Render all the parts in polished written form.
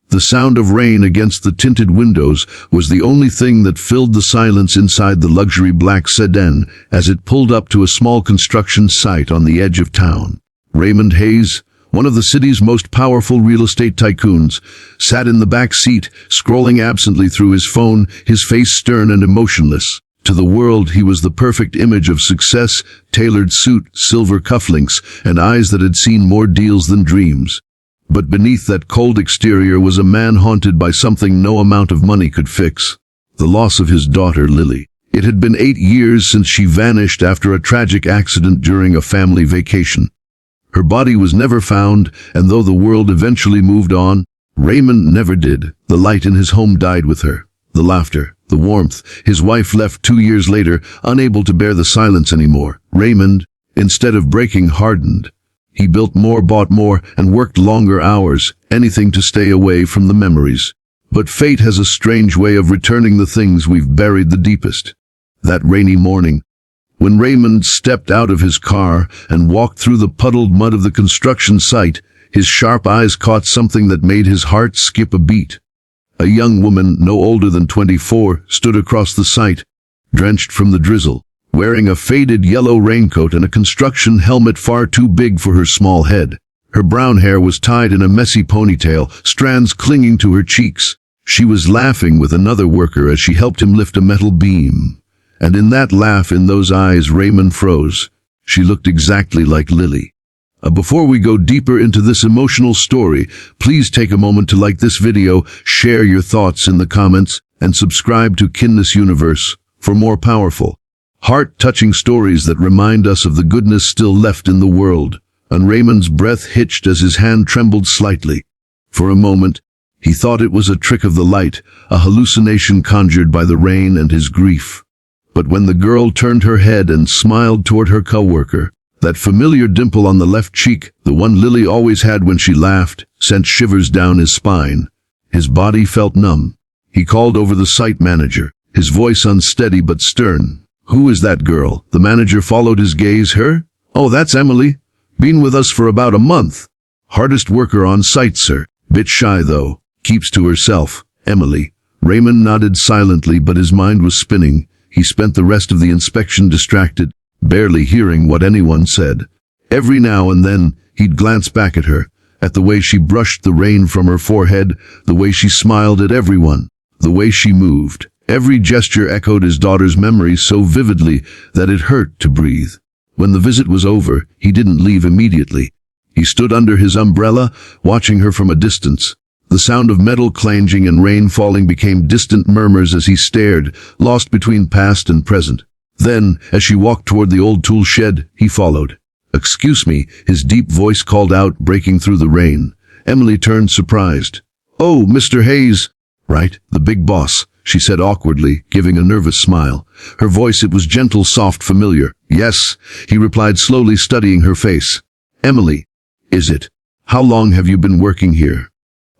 The sound of rain against the tinted windows was the only thing that filled the silence inside the luxury black sedan as it pulled up to a small construction site on the edge of town. Raymond Hayes, one of the city's most powerful real estate tycoons, sat in the back seat, scrolling absently through his phone, his face stern and emotionless. To the world, he was the perfect image of success, tailored suit, silver cufflinks, and eyes that had seen more deals than dreams. But beneath that cold exterior was a man haunted by something no amount of money could fix: the loss of his daughter, Lily. It had been 8 years since she vanished after a tragic accident during a family vacation. Her body was never found, and though the world eventually moved on, Raymond never did. The light in his home died with her. The laughter, the warmth. His wife left 2 years later, unable to bear the silence anymore. Raymond, instead of breaking, hardened. He built more, bought more, and worked longer hours, anything to stay away from the memories. But fate has a strange way of returning the things we've buried the deepest. That rainy morning, when Raymond stepped out of his car and walked through the puddled mud of the construction site, his sharp eyes caught something that made his heart skip a beat. A young woman, no older than 24, stood across the site, drenched from the drizzle, wearing a faded yellow raincoat and a construction helmet far too big for her small head. Her brown hair was tied in a messy ponytail, strands clinging to her cheeks. She was laughing with another worker as she helped him lift a metal beam. And in that laugh, in those eyes, Raymond froze. She looked exactly like Lily. Before we go deeper into this emotional story, please take a moment to like this video, share your thoughts in the comments, and subscribe to Kindness Universe for more powerful, heart-touching stories that remind us of the goodness still left in the world. And Raymond's breath hitched as his hand trembled slightly. For a moment, he thought it was a trick of the light, a hallucination conjured by the rain and his grief. But when the girl turned her head and smiled toward her coworker, that familiar dimple on the left cheek, the one Lily always had when she laughed, sent shivers down his spine. His body felt numb. He called over the site manager, his voice unsteady but stern. "Who is that girl?" The manager followed his gaze. "Her? Oh, that's Emily. Been with us for about a month. Hardest worker on site, sir. Bit shy, though. Keeps to herself." Emily. Raymond nodded silently, but his mind was spinning. He spent the rest of the inspection distracted, barely hearing what anyone said. Every now and then, he'd glance back at her, at the way she brushed the rain from her forehead, the way she smiled at everyone, the way she moved. Every gesture echoed his daughter's memories so vividly that it hurt to breathe. When the visit was over, he didn't leave immediately. He stood under his umbrella, watching her from a distance. The sound of metal clanging and rain falling became distant murmurs as he stared, lost between past and present. Then, as she walked toward the old tool shed, he followed. "Excuse me," his deep voice called out, breaking through the rain. Emily turned, surprised. "Oh, Mr. Hayes." "Right, the big boss," she said awkwardly, giving a nervous smile. Her voice, it was gentle, soft, familiar. "Yes," he replied, slowly studying her face. "Emily, is it? How long have you been working here?"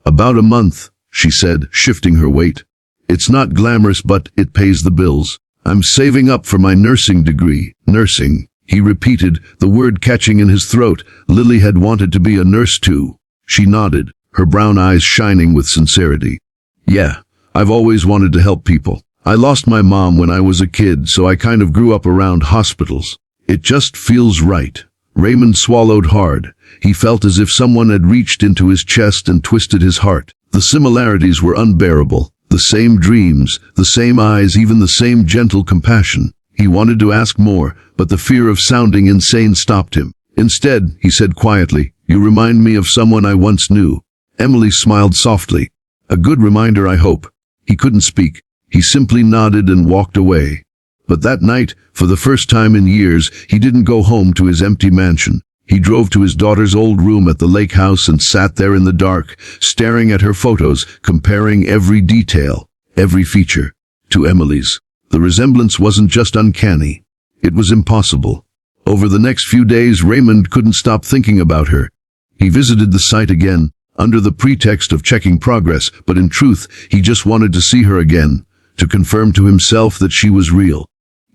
"About a month," she said, shifting her weight. "It's not glamorous, but it pays the bills. I'm saving up for my nursing degree." "Nursing," he repeated, the word catching in his throat. Lily had wanted to be a nurse too. She nodded, her brown eyes shining with sincerity. "Yeah, I've always wanted to help people. I lost my mom when I was a kid, so I kind of grew up around hospitals. It just feels right." Raymond swallowed hard. He felt as if someone had reached into his chest and twisted his heart. The similarities were unbearable. The same dreams, the same eyes, even the same gentle compassion. He wanted to ask more, but the fear of sounding insane stopped him. Instead, he said quietly, "You remind me of someone I once knew." Emily smiled softly. "A good reminder, I hope." He couldn't speak. He simply nodded and walked away. But that night, for the first time in years, he didn't go home to his empty mansion. He drove to his daughter's old room at the lake house and sat there in the dark, staring at her photos, comparing every detail, every feature, to Emily's. The resemblance wasn't just uncanny. It was impossible. Over the next few days, Raymond couldn't stop thinking about her. He visited the site again, under the pretext of checking progress, but in truth, he just wanted to see her again, to confirm to himself that she was real.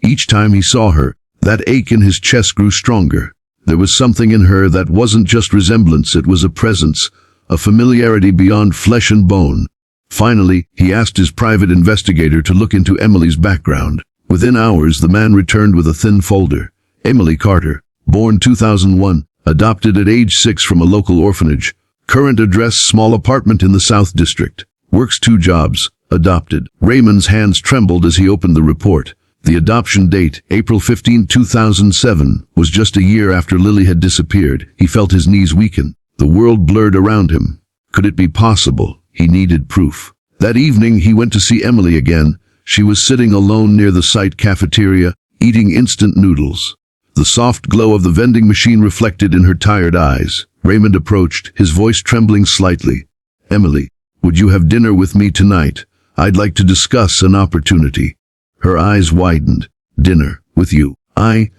Each time he saw her, that ache in his chest grew stronger. There was something in her that wasn't just resemblance, it was a presence a familiarity beyond flesh and bone. Finally, he asked his private investigator to look into Emily's background. Within hours, the man returned with a thin folder. Emily Carter, born 2001, adopted at age 6 from a local orphanage. Current address, small apartment in the South District. Works 2 jobs. Adopted. Raymond's hands trembled as he opened the report. The adoption date, April 15, 2007, was just a year after Lily had disappeared. He felt his knees weaken. The world blurred around him. Could it be possible? He needed proof. That evening, he went to see Emily again. She was sitting alone near the site cafeteria, eating instant noodles. The soft glow of the vending machine reflected in her tired eyes. Raymond approached, his voice trembling slightly. "Emily, would you have dinner with me tonight? I'd like to discuss an opportunity." Her eyes widened. "Dinner? With you? I'm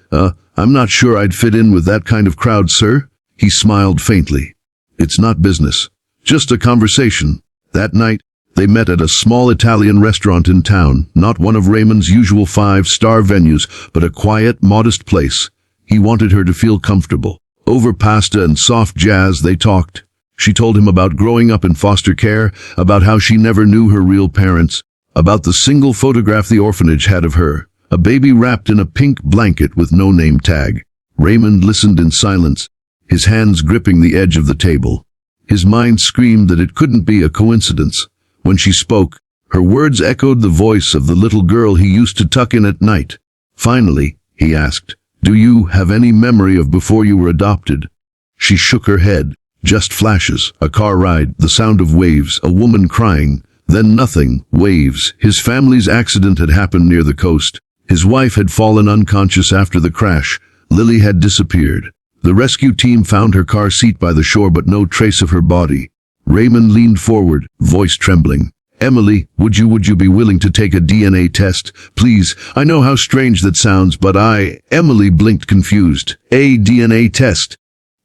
not sure I'd fit in with that kind of crowd, sir." He smiled faintly. "It's not business. Just a conversation." That night, they met at a small Italian restaurant in town, not one of Raymond's usual 5-star venues, but a quiet, modest place. He wanted her to feel comfortable. Over pasta and soft jazz, they talked. She told him about growing up in foster care, about how she never knew her real parents, about the single photograph the orphanage had of her, a baby wrapped in a pink blanket with no name tag. Raymond listened in silence, his hands gripping the edge of the table. His mind screamed that it couldn't be a coincidence. When she spoke, her words echoed the voice of the little girl he used to tuck in at night. Finally, he asked, "Do you have any memory of before you were adopted?" She shook her head. Just flashes, a car ride, the sound of waves, a woman crying. Then nothing. Waves. His family's accident had happened near the coast. His wife had fallen unconscious after the crash. Lily had disappeared. The rescue team found her car seat by the shore, but no trace of her body. Raymond leaned forward, voice trembling. "Emily, would you be willing to take a DNA test? Please, I know how strange that sounds, but Emily blinked confused. "A DNA test?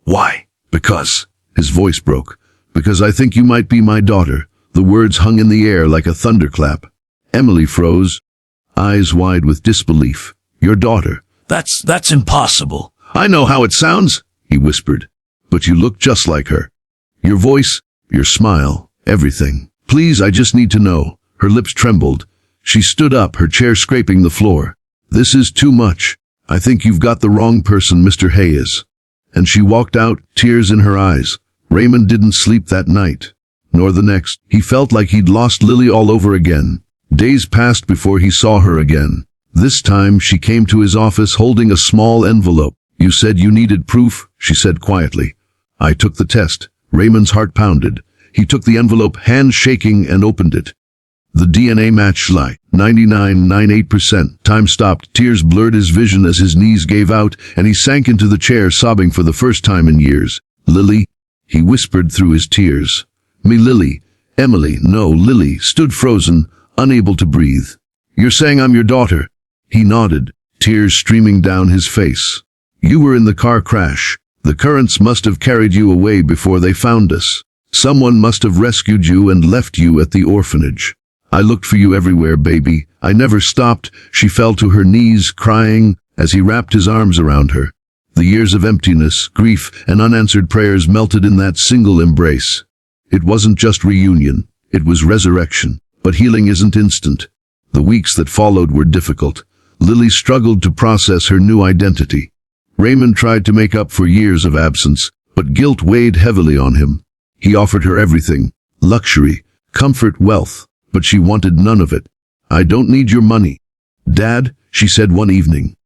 Why?" "Because," his voice broke, "because I think you might be my daughter." The words hung in the air like a thunderclap. Emily froze, eyes wide with disbelief. "Your daughter?" That's impossible." "I know how it sounds," he whispered, "but you look just like her. Your voice, your smile, everything. Please, I just need to know." Her lips trembled. She stood up, her chair scraping the floor. "This is too much. I think you've got the wrong person, Mr. Hayes." And she walked out, tears in her eyes. Raymond didn't sleep that night, nor the next. He felt like he'd lost Lily all over again. Days passed before he saw her again. This time, she came to his office holding a small envelope. "You said you needed proof," she said quietly. "I took the test." Raymond's heart pounded. He took the envelope, hands shaking, and opened it. The DNA matched like 99.98%. Time stopped. Tears blurred his vision as his knees gave out, and he sank into the chair, sobbing for the first time in years. "Lily," he whispered through his tears. "Me Lily." Emily, no, Lily, stood frozen, unable to breathe. "You're saying I'm your daughter?" He nodded, tears streaming down his face. "You were in the car crash. The currents must have carried you away before they found us. Someone must have rescued you and left you at the orphanage. I looked for you everywhere, baby. I never stopped." She fell to her knees, crying, as he wrapped his arms around her. The years of emptiness, grief, and unanswered prayers melted in that single embrace. It wasn't just reunion, it was resurrection. But healing isn't instant. The weeks that followed were difficult. Lily struggled to process her new identity. Raymond tried to make up for years of absence, but guilt weighed heavily on him. He offered her everything, luxury, comfort, wealth, but she wanted none of it. "I don't need your money, Dad," she said one evening.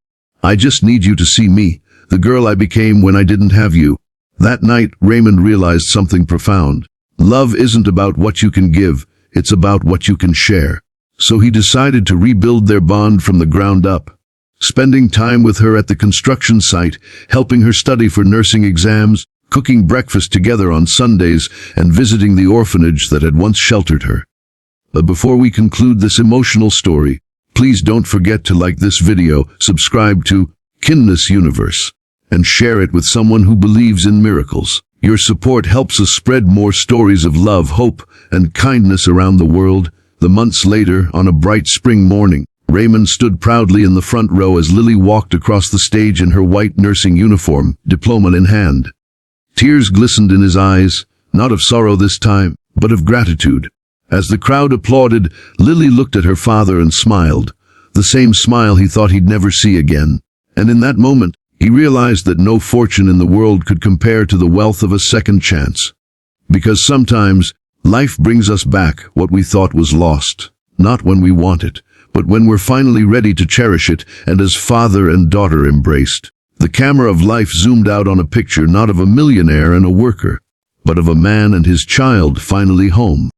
"I just need you to see me, the girl I became when I didn't have you." That night, Raymond realized something profound. Love isn't about what you can give, it's about what you can share. So he decided to rebuild their bond from the ground up. Spending time with her at the construction site, helping her study for nursing exams, cooking breakfast together on Sundays, and visiting the orphanage that had once sheltered her. But before we conclude this emotional story, please don't forget to like this video, subscribe to Kindness Universe, and share it with someone who believes in miracles. Your support helps us spread more stories of love, hope, and kindness around the world. The months later, on a bright spring morning, Raymond stood proudly in the front row as Lily walked across the stage in her white nursing uniform, diploma in hand. Tears glistened in his eyes, Not of sorrow this time, but of gratitude. As the crowd applauded, Lily looked at her father and smiled, the same smile he thought he'd never see again. And in that moment, he realized that no fortune in the world could compare to the wealth of a second chance. Because sometimes, life brings us back what we thought was lost, not when we want it, but when we're finally ready to cherish it, and as father and daughter embraced. The camera of life zoomed out on a picture not of a millionaire and a worker, but of a man and his child finally home.